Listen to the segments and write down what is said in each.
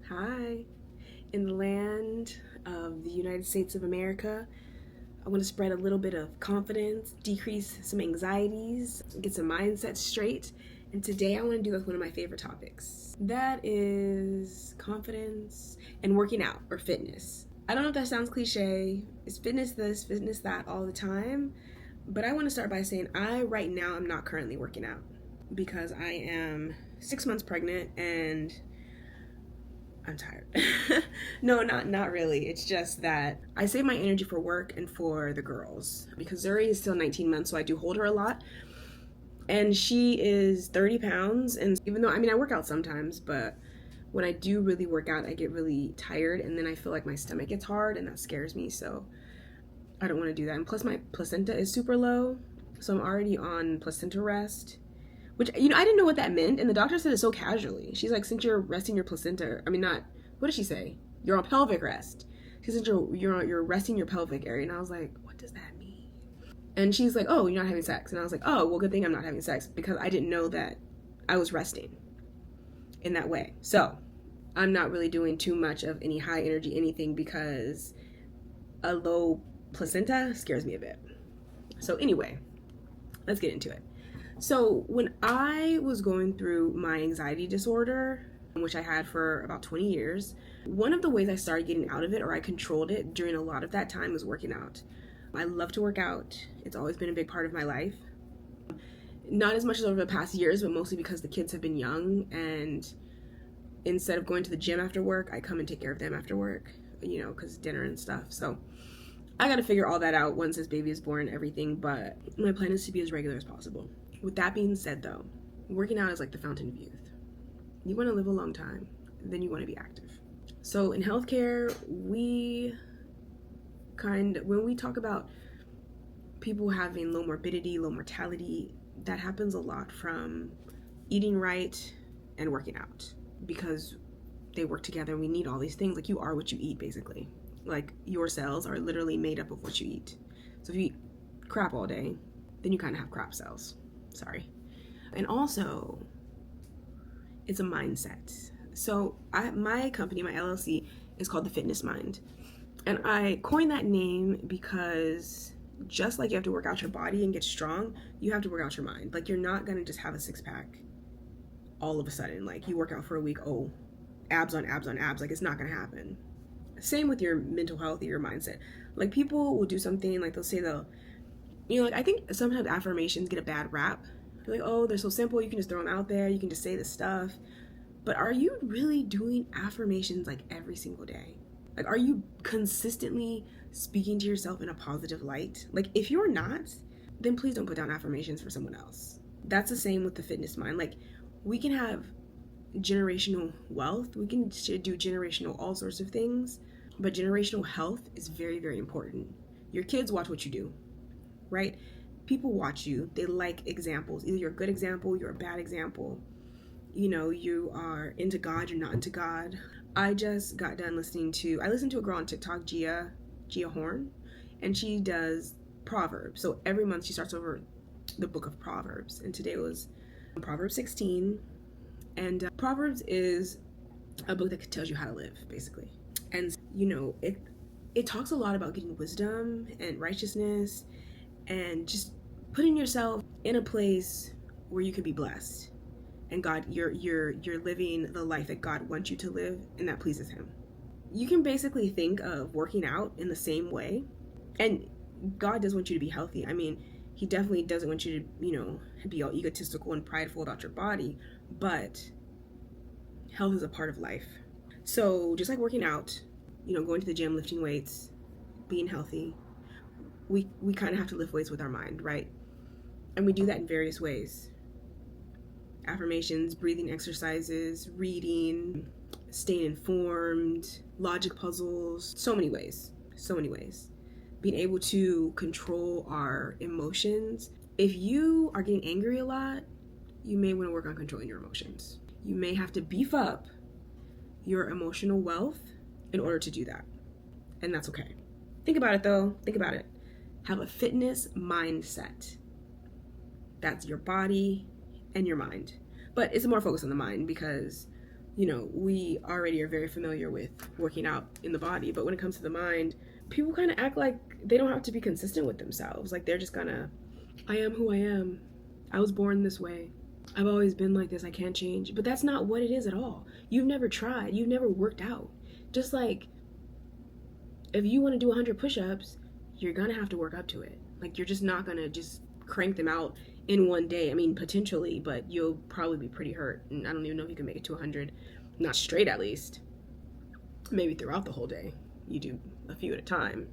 Hi. In the land of the United States of America, I want to spread a little bit of confidence, decrease some anxieties, get some mindsets straight. And today I want to do one of my favorite topics. That is confidence and working out or fitness. I don't know if that sounds cliche. It's fitness this, fitness that all the time. But I want to start by saying right now am not currently working out because I am 6 months pregnant and I'm tired. No, not really. It's just that I save my energy for work and for the girls because Zuri is still 19 months, so I do hold her a lot. And she is 30 pounds. And even though, I work out sometimes, but when I do really work out, I get really tired and then I feel like my stomach gets hard and that scares me. So I don't want to do that. And plus my placenta is super low. So I'm already on placenta rest. Which, I didn't know what that meant, and the doctor said it so casually. She's like, since you're resting your placenta, what did she say? You're on pelvic rest. She said you're resting your pelvic area, and I was like, what does that mean? And she's like, oh, you're not having sex. And I was like, oh, well, good thing I'm not having sex, because I didn't know that I was resting in that way. So, I'm not really doing too much of any high energy anything, because a low placenta scares me a bit. So anyway, let's get into it. So when I was going through my anxiety disorder, which I had for about 20 years, one of the ways I started getting out of it, or I controlled it during a lot of that time, was working out. I love to work out. It's always been a big part of my life. Not as much as over the past years, but mostly because the kids have been young, and instead of going to the gym after work, I come and take care of them after work, because dinner and stuff. So I got to figure all that out once this baby is born and everything, but my plan is to be as regular as possible. With that being said, though, working out is like the fountain of youth. You want to live a long time, then you want to be active. So in healthcare, when we talk about people having low morbidity, low mortality, that happens a lot from eating right and working out, because they work together. We need all these things. Like, you are what you eat, basically. Like, your cells are literally made up of what you eat. So if you eat crap all day, then you kind of have crap cells. Sorry. And also, it's a mindset. So my company, my LLC, is called The Fitness Mind. And I coined that name because just like you have to work out your body and get strong, you have to work out your mind. Like, you're not going to just have a six-pack all of a sudden. Like, you work out for a week, oh, abs on abs on abs. Like, it's not going to happen. Same with your mental health or your mindset. Like, people will do something, like I think sometimes affirmations get a bad rap. You're like, oh, they're so simple, you can just throw them out there, you can just say this stuff. But are you really doing affirmations like every single day? Like, are you consistently speaking to yourself in a positive light? Like, if you're not, then please don't put down affirmations for someone else. That's the same with the fitness mind. Like, we can have generational wealth, we can do generational all sorts of things, but generational health is very, very important. Your kids watch what you do, right? People watch you. They like examples. Either you're a good example, you're a bad example. You are into God, you're not into God. I just got done listening to a girl on TikTok, Gia Horn, and she does Proverbs. So every month she starts over the book of Proverbs, and today was Proverbs 16. And Proverbs is a book that tells you how to live, basically. And it talks a lot about getting wisdom and righteousness and just putting yourself in a place where you can be blessed, and God, you're living the life that God wants you to live, and that pleases Him. You can basically think of working out in the same way, and God does want you to be healthy. He definitely doesn't want you to, be all egotistical and prideful about your body, but health is a part of life. So just like working out, going to the gym, lifting weights, being healthy, we kind of have to lift weights with our mind, right? And we do that in various ways. Affirmations, breathing exercises, reading, staying informed, logic puzzles, so many ways. Being able to control our emotions. If you are getting angry a lot, you may want to work on controlling your emotions. You may have to beef up your emotional wealth in order to do that. And that's okay. Think about it though. Have a fitness mindset. That's your body and your mind. But it's more focused on the mind, because we already are very familiar with working out in the body, but when it comes to the mind, people kind of act like they don't have to be consistent with themselves. Like they're just gonna, I am who I am. I was born this way. I've always been like this. I can't change. But that's not what it is at all. You've never tried. You've never worked out. Just like if you want to do 100 push-ups, you're gonna have to work up to it. Like you're just not gonna just crank them out in one day. I mean, potentially, but you'll probably be pretty hurt. And I don't even know if you can make it to 100, not straight at least. Maybe throughout the whole day. You do a few at a time.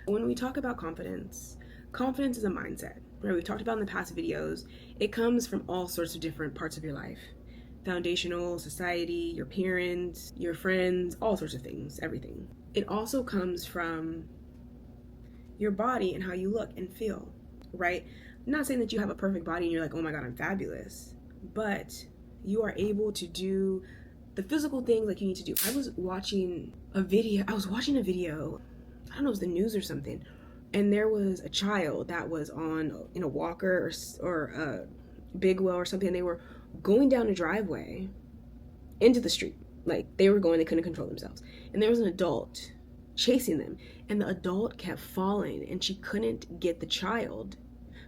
When we talk about confidence, confidence is a mindset, right? We've talked about in the past videos. It comes from all sorts of different parts of your life. Foundational, society, your parents, your friends, all sorts of things, everything. It also comes from your body and how you look and feel, right? I'm not saying that you have a perfect body and you're like, oh my God, I'm fabulous. But you are able to do the physical things like you need to do. I was watching a video, I don't know, it was the news or something, and there was a child that was in a walker or a big wheel or something, and they were going down a driveway into the street. Like they couldn't control themselves. And there was an adult chasing them, and the adult kept falling, and she couldn't get the child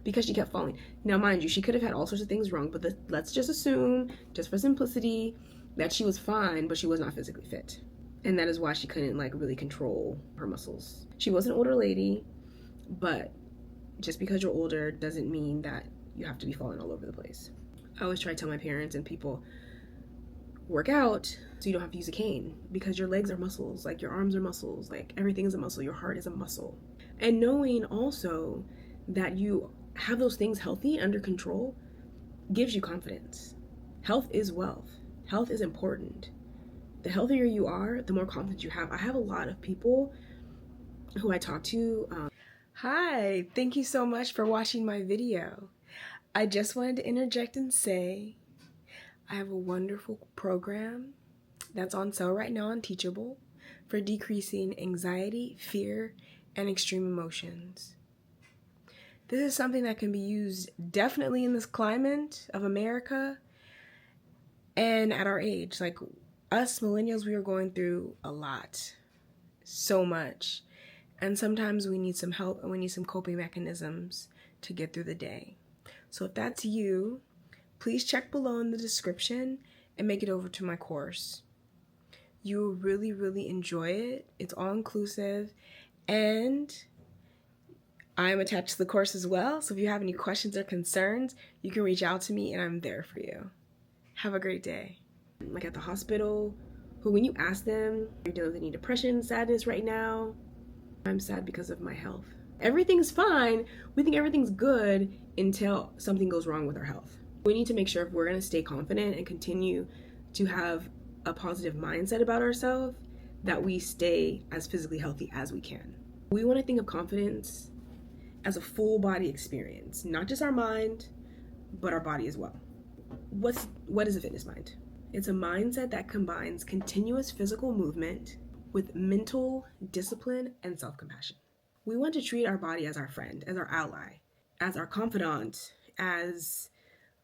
because she kept falling. Now, mind you, she could have had all sorts of things wrong, but let's just assume, just for simplicity, that she was fine, but she was not physically fit. And that is why she couldn't really control her muscles. She was an older lady, but just because you're older doesn't mean that you have to be falling all over the place. I always try to tell my parents and people, work out so you don't have to use a cane, because your legs are muscles, like your arms are muscles, like everything is a muscle, your heart is a muscle. And knowing also that you have those things healthy, under control, gives you confidence. Health is wealth. Health is important. The healthier you are, the more confidence you have. I have a lot of people who I talk to. Hi, thank you so much for watching my video. I just wanted to interject and say I have a wonderful program that's on sale right now on Teachable for decreasing anxiety, fear, and extreme emotions. This is something that can be used definitely in this climate of America and at our age. Like us millennials, we are going through a lot, so much. And sometimes we need some help and we need some coping mechanisms to get through the day. So if that's you, please check below in the description and make it over to my course. You will really, really enjoy it. It's all inclusive, and I'm attached to the course as well. So if you have any questions or concerns, you can reach out to me and I'm there for you. Have a great day. Like at the hospital, who when you ask them, you're dealing with any depression, sadness right now, I'm sad because of my health. Everything's fine. We think everything's good until something goes wrong with our health. We need to make sure if we're going to stay confident and continue to have a positive mindset about ourselves, that we stay as physically healthy as we can. We want to think of confidence as a full body experience, not just our mind, but our body as well. What is a fitness mind? It's a mindset that combines continuous physical movement with mental discipline and self-compassion. We want to treat our body as our friend, as our ally, as our confidant, as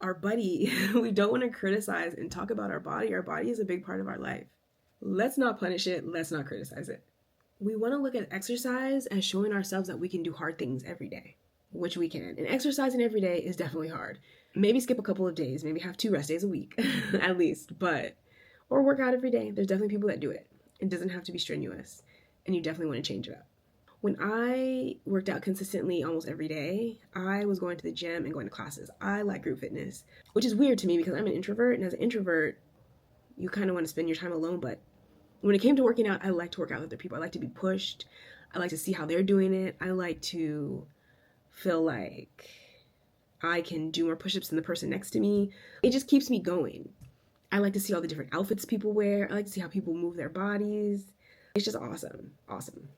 our buddy. We don't want to criticize and talk about our body. Our body is a big part of our life. Let's not punish it. Let's not criticize it. We want to look at exercise as showing ourselves that we can do hard things every day, which we can. And exercising every day is definitely hard. Maybe skip a couple of days, maybe have 2 rest days a week at least, or work out every day. There's definitely people that do it. It doesn't have to be strenuous, and you definitely want to change it up. When I worked out consistently almost every day, I was going to the gym and going to classes. I like group fitness, which is weird to me because I'm an introvert, and as an introvert, you kind of want to spend your time alone, but when it came to working out, I like to work out with other people. I like to be pushed. I like to see how they're doing it. I like to feel like I can do more push-ups than the person next to me. It just keeps me going. I like to see all the different outfits people wear. I like to see how people move their bodies. It's just awesome. Awesome.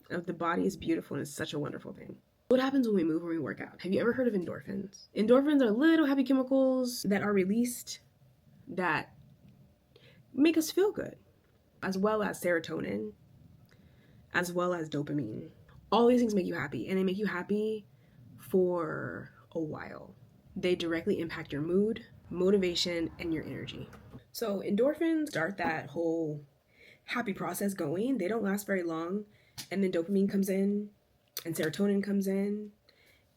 The body is beautiful, and it's such a wonderful thing. What happens when we move or we work out? Have you ever heard of endorphins? Endorphins are little happy chemicals that are released that make us feel good, as well as serotonin, as well as dopamine. All these things make you happy, and they make you happy for a while. They directly impact your mood, motivation, and your energy. So endorphins start that whole happy process going. They don't last very long. And then dopamine comes in and serotonin comes in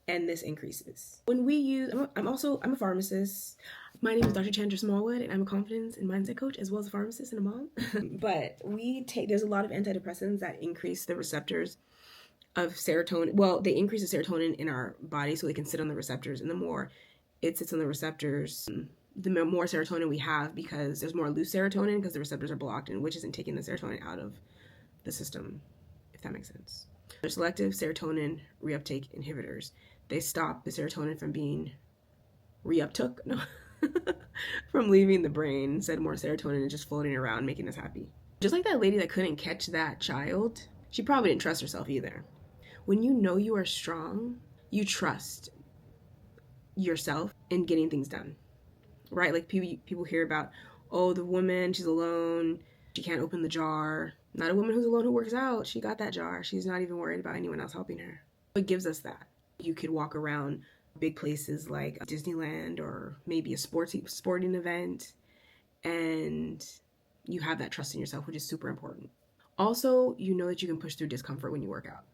and this increases. When we use, I'm a pharmacist. My name is Dr. Chandra Smallwood, and I'm a confidence and mindset coach as well as a pharmacist and a mom. But there's a lot of antidepressants that increase the receptors of serotonin. Well, they increase the serotonin in our body so they can sit on the receptors, and the more it sits on the receptors, the more serotonin we have, because there's more loose serotonin because the receptors are blocked, and which isn't taking the serotonin out of the system, if that makes sense. They're selective serotonin reuptake inhibitors. They stop the serotonin from being reuptook, no, from leaving the brain. Instead, more serotonin is just floating around, making us happy. Just like that lady that couldn't catch that child, she probably didn't trust herself either. When you know you are strong, you trust yourself in getting things done, right? Like people hear about, oh, the woman, she's alone, she can't open the jar. Not a woman who's alone who works out. She got that jar. She's not even worried about anyone else helping her. It gives us that. You could walk around big places like Disneyland or maybe a sporting event, and you have that trust in yourself, which is super important. Also, you know that you can push through discomfort when you work out.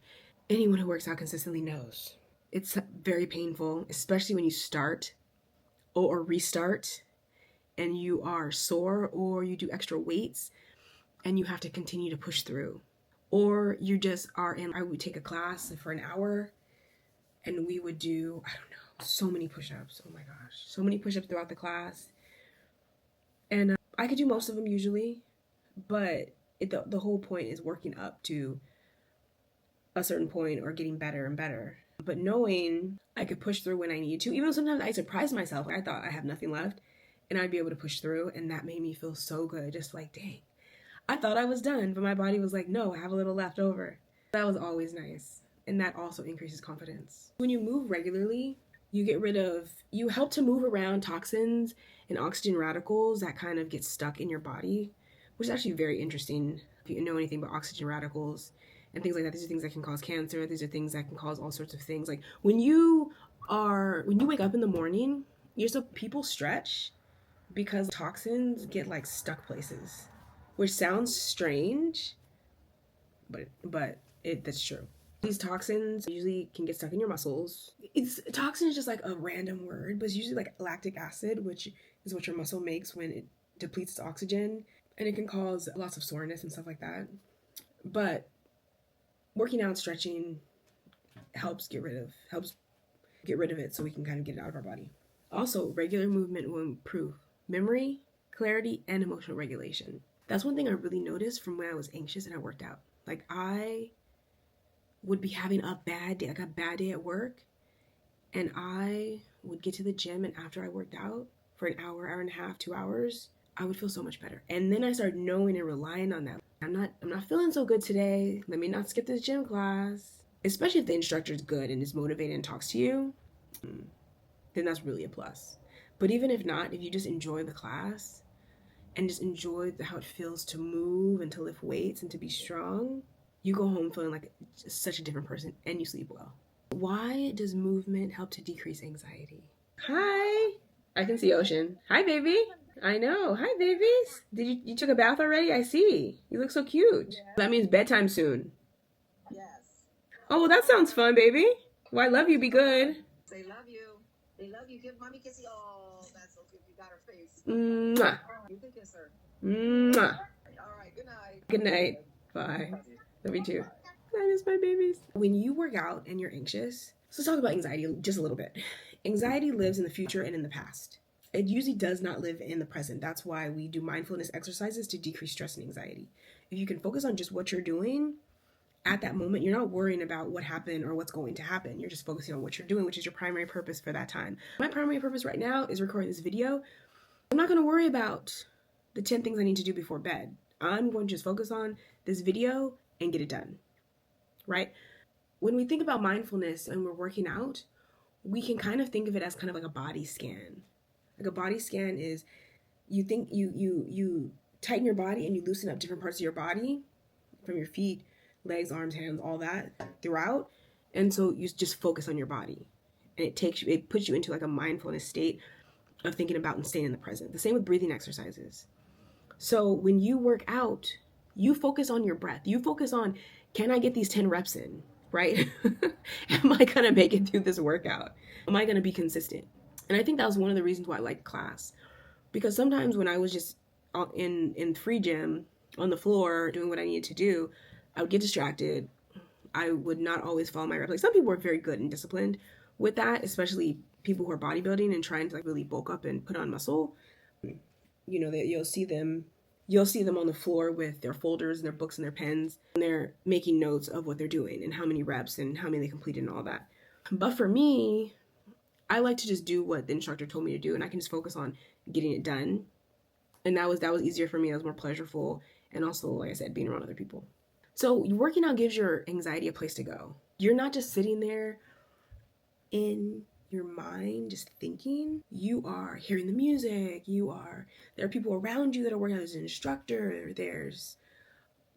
Anyone who works out consistently knows it's very painful, especially when you start or restart and you are sore, or you do extra weights and you have to continue to push through. Or you just are I would take a class for an hour and we would do, I don't know, so many push-ups. Oh my gosh, so many push-ups throughout the class. And I could do most of them usually, but the whole point is working up to a certain point or getting better and better. But knowing I could push through when I need to, even though sometimes I surprised myself. I thought I have nothing left and I'd be able to push through, and that made me feel so good. Just like, dang, I thought I was done, but my body was like, no, I have a little left over. That was always nice. And that also increases confidence. When you move regularly, you help to move around toxins and oxygen radicals that kind of get stuck in your body, which is actually very interesting. If you know anything about oxygen radicals and things like that, these are things that can cause cancer. These are things that can cause all sorts of things. Like when you wake up in the morning, people stretch because toxins get like stuck places, which sounds strange, but that's true. These toxins usually can get stuck in your muscles. Toxin is just like a random word, but it's usually like lactic acid, which is what your muscle makes when it depletes its oxygen, and it can cause lots of soreness and stuff like that. But working out, stretching helps get rid of it, so we can kind of get it out of our body. Also, regular movement will improve memory, clarity, and emotional regulation. That's one thing I really noticed from when I was anxious and I worked out. Like I would be having a bad day at work, and I would get to the gym, and after I worked out for an hour and a half, 2 hours, I would feel so much better. And then I started knowing and relying on that. I'm not feeling so good today. Let me not skip this gym class. Especially if the instructor is good and is motivated and talks to you, then that's really a plus. But even if not, if you just enjoy the class and just enjoy how it feels to move and to lift weights and to be strong, you go home feeling like such a different person, and you sleep well. Why does movement help to decrease anxiety? Hi, I can see Ocean. Hi, baby. I know. Hi, babies. You took a bath already? I see. You look so cute. Yeah. That means bedtime soon. Yes. Oh, well, that sounds fun, baby. Well, I love you. Be good. They love you. They love you. Give mommy kissy. Oh, that's so cute. You got her face. Mwah. You can kiss her. Mwah. All right. Good night. Good night. Bye. Love you too. I miss my babies. When you work out and you're anxious, so let's talk about anxiety just a little bit. Anxiety lives in the future and in the past. It usually does not live in the present. That's why we do mindfulness exercises to decrease stress and anxiety. If you can focus on just what you're doing at that moment, you're not worrying about what happened or what's going to happen. You're just focusing on what you're doing, which is your primary purpose for that time. My primary purpose right now is recording this video. I'm not going to worry about the 10 things I need to do before bed. I'm going to just focus on this video and get it done, right? When we think about mindfulness and we're working out, we can kind of think of it as kind of like a body scan. Like a body scan is you tighten your body and you loosen up different parts of your body, from your feet, legs, arms, hands, all that throughout. And so you just focus on your body, and it puts you into like a mindfulness state of thinking about and staying in the present. The same with breathing exercises. So when you work out, you focus on your breath. You focus on, can I get these 10 reps in, right? Am I going to make it through this workout? Am I going to be consistent? And I think that was one of the reasons why I liked class. Because sometimes when I was just in free gym on the floor doing what I needed to do, I would get distracted. I would not always follow my reps. Like some people are very good and disciplined with that, especially people who are bodybuilding and trying to like really bulk up and put on muscle. You know, that you'll see them on the floor with their folders and their books and their pens, and they're making notes of what they're doing and how many reps and how many they completed and all that. But for me, I like to just do what the instructor told me to do, and I can just focus on getting it done. And that was easier for me. That was more pleasurable, and also, like I said, being around other people. So working out gives your anxiety a place to go. You're not just sitting there in your mind just thinking. You are hearing the music. There are people around you that are working out as an instructor. There's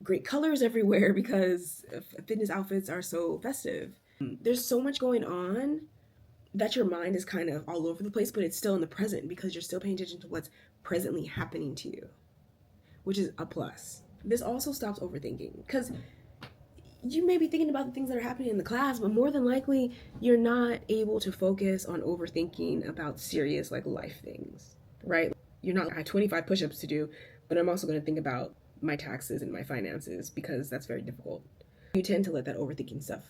great colors everywhere because fitness outfits are so festive. There's so much going on that your mind is kind of all over the place, but it's still in the present because you're still paying attention to what's presently happening to you, which is a plus. This also stops overthinking because you may be thinking about the things that are happening in the class, but more than likely you're not able to focus on overthinking about serious like life things, right? You're not, I have 25 push-ups to do, but I'm also going to think about my taxes and my finances because that's very difficult. You tend to let that overthinking stuff,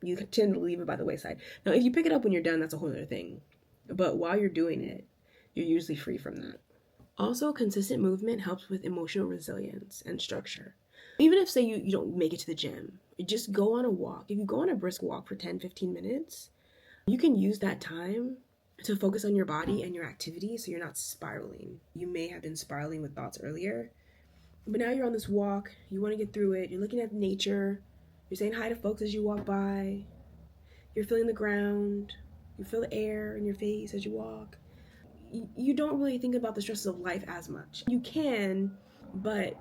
you tend to leave it by the wayside. Now, if you pick it up when you're done, that's a whole other thing. But while you're doing it, you're usually free from that. Also, consistent movement helps with emotional resilience and structure. Even if, say, you don't make it to the gym, just go on a walk. If you go on a brisk walk for 10, 15 minutes, you can use that time to focus on your body and your activity so you're not spiraling. You may have been spiraling with thoughts earlier, but now you're on this walk, you want to get through it, you're looking at nature, you're saying hi to folks as you walk by, you're feeling the ground, you feel the air in your face as you walk. You don't really think about the stresses of life as much. You can, but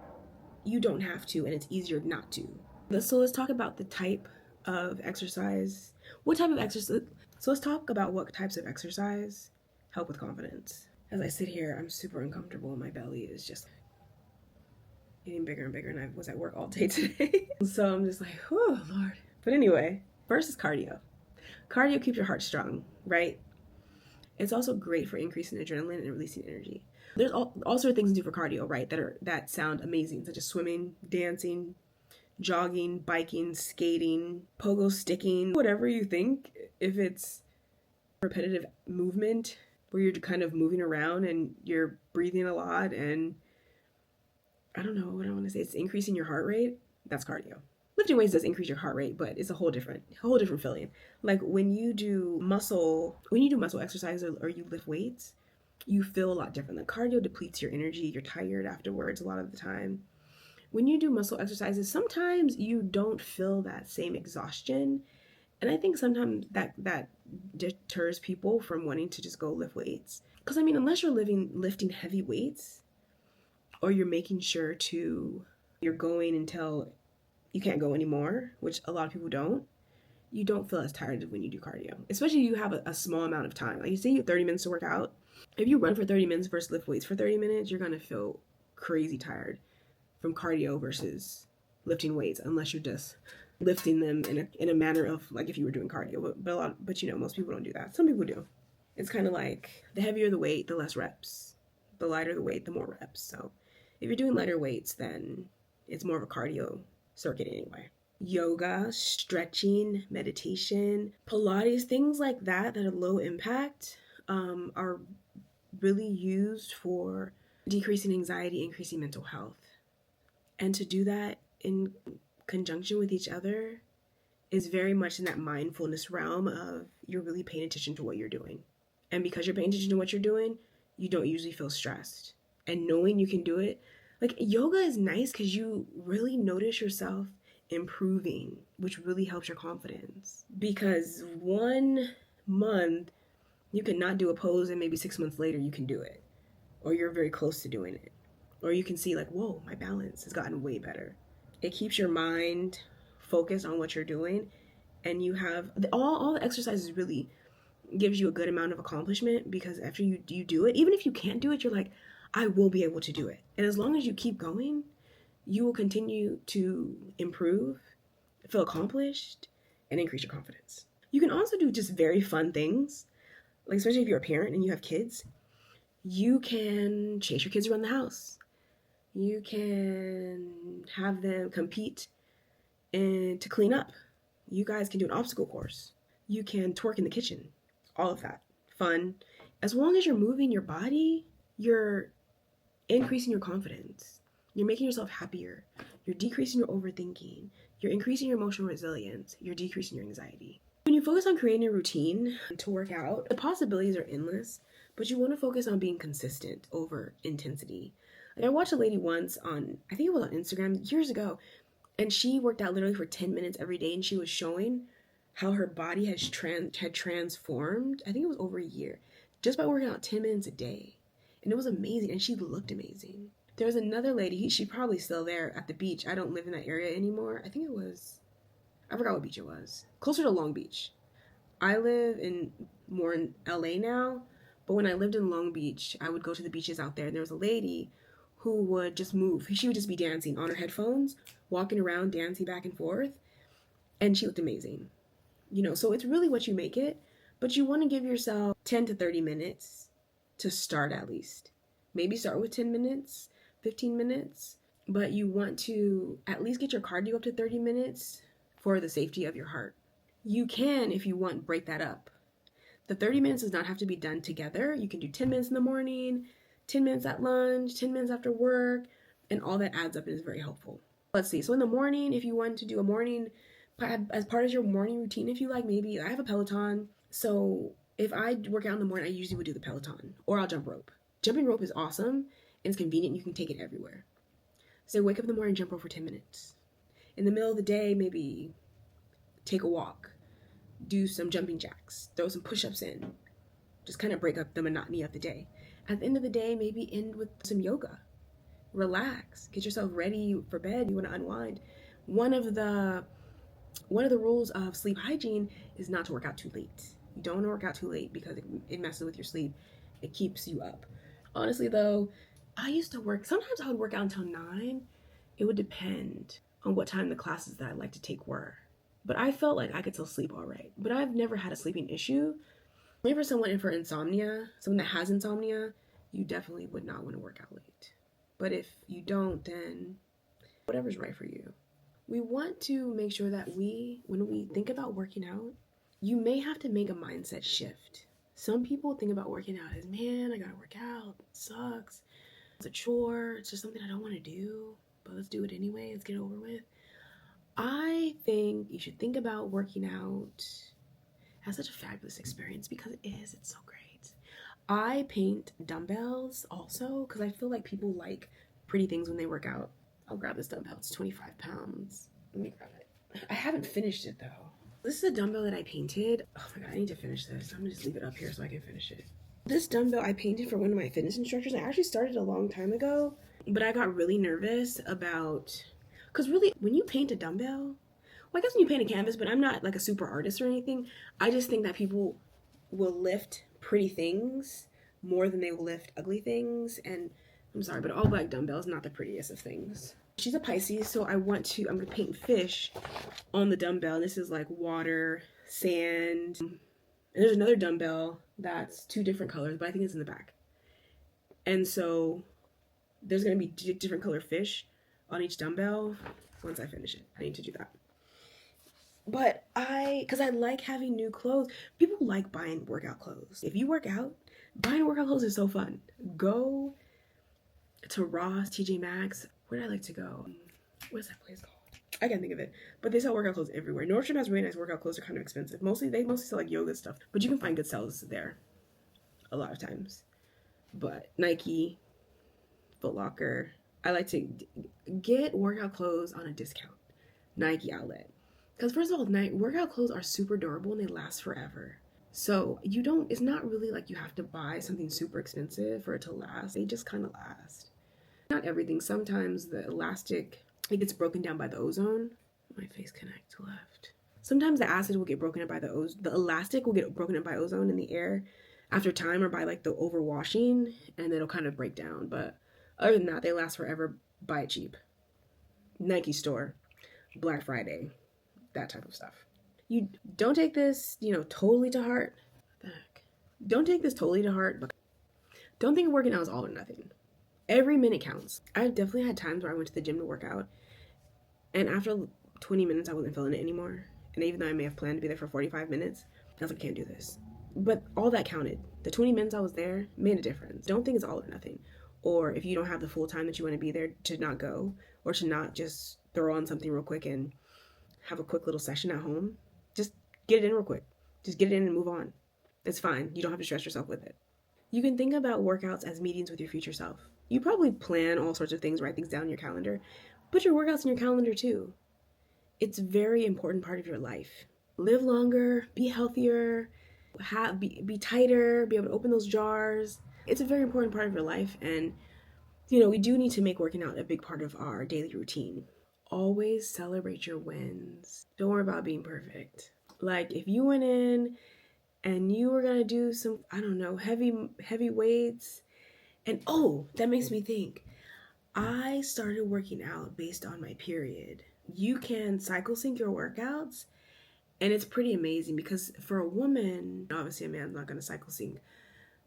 you don't have to, and it's easier not to. So let's talk about the type of exercise. So let's talk about what types of exercise help with confidence. As I sit here, I'm super uncomfortable and my belly is just getting bigger and bigger, and I was at work all day today. So I'm just like, oh, Lord. But anyway, first is cardio. Cardio keeps your heart strong, right? It's also great for increasing adrenaline and releasing energy. There's all sorts of things to do for cardio, right? That sound amazing, such as swimming, dancing, jogging, biking, skating, pogo sticking, whatever you think. If it's repetitive movement where you're kind of moving around and you're breathing a lot and I don't know what I want to say, it's increasing your heart rate, that's cardio. Lifting weights does increase your heart rate, but it's a whole different feeling. Like when you do muscle exercises or you lift weights, you feel a lot different. Like cardio depletes your energy, you're tired afterwards a lot of the time. When you do muscle exercises, sometimes you don't feel that same exhaustion. And I think sometimes that deters people from wanting to just go lift weights. Because I mean, unless you're lifting heavy weights, or you're making sure you're going until you can't go anymore, which a lot of people don't, you don't feel as tired when you do cardio. Especially if you have a small amount of time. Like you say you have 30 minutes to work out. If you run for 30 minutes versus lift weights for 30 minutes, you're going to feel crazy tired from cardio versus lifting weights, unless you're just lifting them in a manner of like if you were doing cardio. But you know, most people don't do that. Some people do. It's kind of like the heavier the weight, the less reps. The lighter the weight, the more reps. So if you're doing lighter weights, then it's more of a cardio circuit anyway. Yoga, stretching, meditation, Pilates, things like that are low impact, are really used for decreasing anxiety, increasing mental health. And to do that in conjunction with each other is very much in that mindfulness realm of you're really paying attention to what you're doing. And because you're paying attention to what you're doing, you don't usually feel stressed. And knowing you can do it, like yoga is nice because you really notice yourself improving, which really helps your confidence. Because 1 month, you can not do a pose and maybe 6 months later you can do it. Or you're very close to doing it. Or you can see like, whoa, my balance has gotten way better. It keeps your mind focused on what you're doing. And you have, all the exercises really gives you a good amount of accomplishment because after you do it, even if you can't do it, you're like, I will be able to do it. And as long as you keep going, you will continue to improve, feel accomplished, and increase your confidence. You can also do just very fun things, like especially if you're a parent and you have kids. You can chase your kids around the house. You can have them compete and to clean up. You guys can do an obstacle course. You can twerk in the kitchen. All of that. Fun. As long as you're moving your body, you're increasing your confidence. You're making yourself happier. You're decreasing your overthinking. You're increasing your emotional resilience. You're decreasing your anxiety. When you focus on creating a routine to work out, the possibilities are endless, but you want to focus on being consistent over intensity. Like I watched a lady once on, I think it was on Instagram years ago, and she worked out literally for 10 minutes every day, and she was showing how her body had transformed. I think it was over a year, just by working out 10 minutes a day. And it was amazing, and she looked amazing. There was another lady, she's probably still there at the beach. I don't live in that area anymore. I think it was, I forgot what beach it was. Closer to Long Beach. I live more in LA now, but when I lived in Long Beach, I would go to the beaches out there, and there was a lady who would just move. She would just be dancing on her headphones, walking around, dancing back and forth, and she looked amazing. You know, so it's really what you make it, but you want to give yourself 10 to 30 minutes to start at least. Maybe start with 10 minutes, 15 minutes, but you want to at least get your cardio up to 30 minutes for the safety of your heart. You can, if you want, break that up. The 30 minutes does not have to be done together. You can do 10 minutes in the morning, 10 minutes at lunch, 10 minutes after work, and all that adds up and is very helpful. Let's see. So in the morning, if you want to do a morning, as part of your morning routine, if you like, maybe I have a Peloton. So if I work out in the morning, I usually would do the Peloton, or I'll jump rope. Jumping rope is awesome and it's convenient. You can take it everywhere. So wake up in the morning, jump rope for 10 minutes. In the middle of the day, maybe take a walk, do some jumping jacks, throw some push-ups in, just kind of break up the monotony of the day. At the end of the day, maybe end with some yoga. Relax, get yourself ready for bed. You want to unwind. One of the rules of sleep hygiene is not to work out too late. You don't want to work out too late because it messes with your sleep. It keeps you up. Honestly though, I used to sometimes I would work out until 9. It would depend on what time the classes that I like to take were. But I felt like I could still sleep all right. But I've never had a sleeping issue. Maybe for someone in for insomnia, someone that has insomnia, you definitely would not want to work out late. But if you don't, then whatever's right for you. We want to make sure that when we think about working out, you may have to make a mindset shift. Some people think about working out as, man, I gotta work out. It sucks. It's a chore. It's just something I don't want to do. But let's do it anyway. Let's get it over with. I think you should think about working out as such a fabulous experience because it is. It's so great. I paint dumbbells also because I feel like people like pretty things when they work out. I'll grab this dumbbell. It's 25 pounds. Let me grab it. I haven't finished it though. This is a dumbbell that I painted. Oh my god, I need to finish this. I'm gonna just leave it up here so I can finish it. This dumbbell I painted for one of my fitness instructors. I actually started a long time ago, but I got really nervous about, because really when you paint a dumbbell, well, I guess when you paint a canvas, but I'm not like a super artist or anything. I just think that people will lift pretty things more than they will lift ugly things. And I'm sorry, but all black dumbbell is not the prettiest of things. She's a Pisces, so I'm going to paint fish on the dumbbell. This is like water, sand. And there's another dumbbell that's 2 different colors, but I think it's in the back. And so there's going to be different color fish on each dumbbell once I finish it. I need to do that. But because I like having new clothes. People like buying workout clothes. If you work out, buying workout clothes is so fun. Go to Ross, TJ Maxx. Where do I like to go? What's that place called? I can't think of it. But they sell workout clothes everywhere. Nordstrom has really nice workout clothes. They're kind of expensive. They mostly sell like yoga stuff. But you can find good sales there a lot of times. But Nike, Foot Locker. I like to get workout clothes on a discount. Nike outlet. Because first of all, workout clothes are super durable and they last forever. So it's not really like you have to buy something super expensive for it to last. They just kind of last. Not everything. Sometimes the elastic, it gets broken down by the ozone. My face connect left. Sometimes the acid will get broken up by the elastic will get broken up by ozone in the air. after time or by like the overwashing, and it'll kind of break down. But other than that, they last forever. Buy it cheap. Nike store, Black Friday, that type of stuff. You don't take this, totally to heart. What the heck? Don't take this totally to heart, but don't think working out is all or nothing. Every minute counts. I've definitely had times where I went to the gym to work out, and after 20 minutes, I wasn't feeling it anymore. And even though I may have planned to be there for 45 minutes, I was like, I can't do this. But all that counted. The 20 minutes I was there made a difference. Don't think it's all or nothing. Or if you don't have the full time that you want to be there, to not go, or to not just throw on something real quick and have a quick little session at home. Just get it in real quick. Just get it in and move on. It's fine. You don't have to stress yourself with it. You can think about workouts as meetings with your future self. You probably plan all sorts of things, write things down in your calendar. Put your workouts in your calendar too. It's a very important part of your life. Live longer, be healthier, be tighter, be able to open those jars. It's a very important part of your life, and we do need to make working out a big part of our daily routine. Always celebrate your wins. Don't worry about being perfect. Like if you went in and you were gonna do some, I don't know, heavy weights, and that makes me think. I started working out based on my period. You can cycle sync your workouts, and it's pretty amazing because for a woman, obviously a man's not going to cycle sync,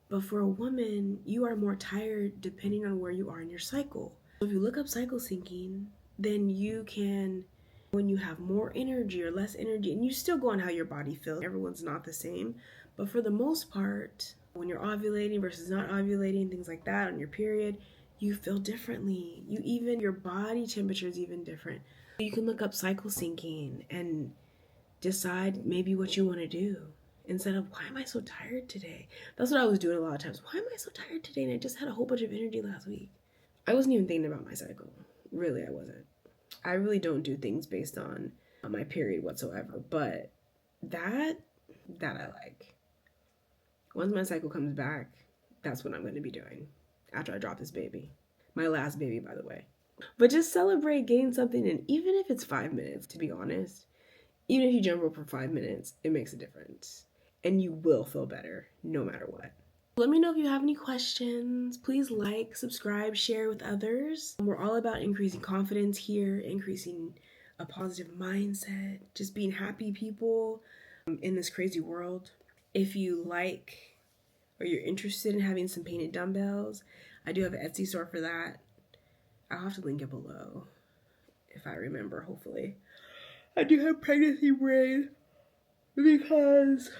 but for a woman, you are more tired depending on where you are in your cycle. So if you look up cycle syncing, then you can, when you have more energy or less energy, and you still go on how your body feels. Everyone's not the same, but for the most part, when you're ovulating versus not ovulating, things like that on your period, you feel differently. Your body temperature is even different. You can look up cycle syncing and decide maybe what you want to do instead of, why am I so tired today? That's what I was doing a lot of times. Why am I so tired today? And I just had a whole bunch of energy last week. I wasn't even thinking about my cycle. Really, I wasn't. I really don't do things based on my period whatsoever. But that I like. Once my cycle comes back, that's what I'm going to be doing after I drop this baby. My last baby, by the way. But just celebrate, gain something, and even if it's 5 minutes, to be honest, even if you jump rope for 5 minutes, it makes a difference. And you will feel better no matter what. Let me know if you have any questions. Please like, subscribe, share with others. We're all about increasing confidence here, increasing a positive mindset, just being happy people in this crazy world. If you like or you're interested in having some painted dumbbells, I do have an Etsy store for that. I'll have to link it below if I remember, hopefully. I do have pregnancy brain because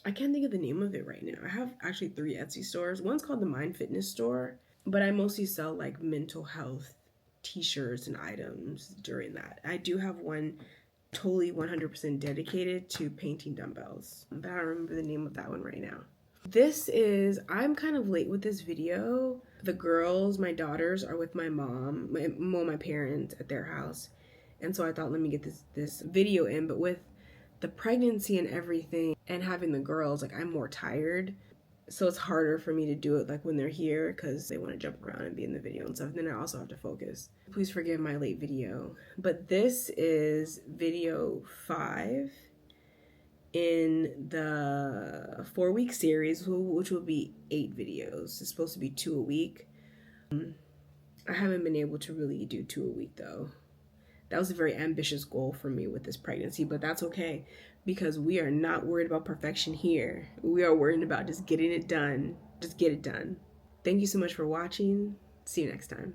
I can't think of the name of it right now. I have actually 3 Etsy stores. One's called the Mind Fitness Store, but I mostly sell like mental health t-shirts and items during that. I do have one totally 100% dedicated to painting dumbbells, but I don't remember the name of that one right now. I'm kind of late with this video. The girls, my daughters, are with my mom, my parents at their house. And so I thought, let me get this video in. But with the pregnancy and everything and having the girls, like I'm more tired. So it's harder for me to do it like when they're here because they want to jump around and be in the video and stuff. And then I also have to focus. Please forgive my late video. But this is video 5 in the 4-week series, which will be 8 videos. It's supposed to be 2 a week. I haven't been able to really do 2 a week though. That was a very ambitious goal for me with this pregnancy, but that's okay because we are not worried about perfection here. We are worried about just getting it done. Just get it done. Thank you so much for watching. See you next time.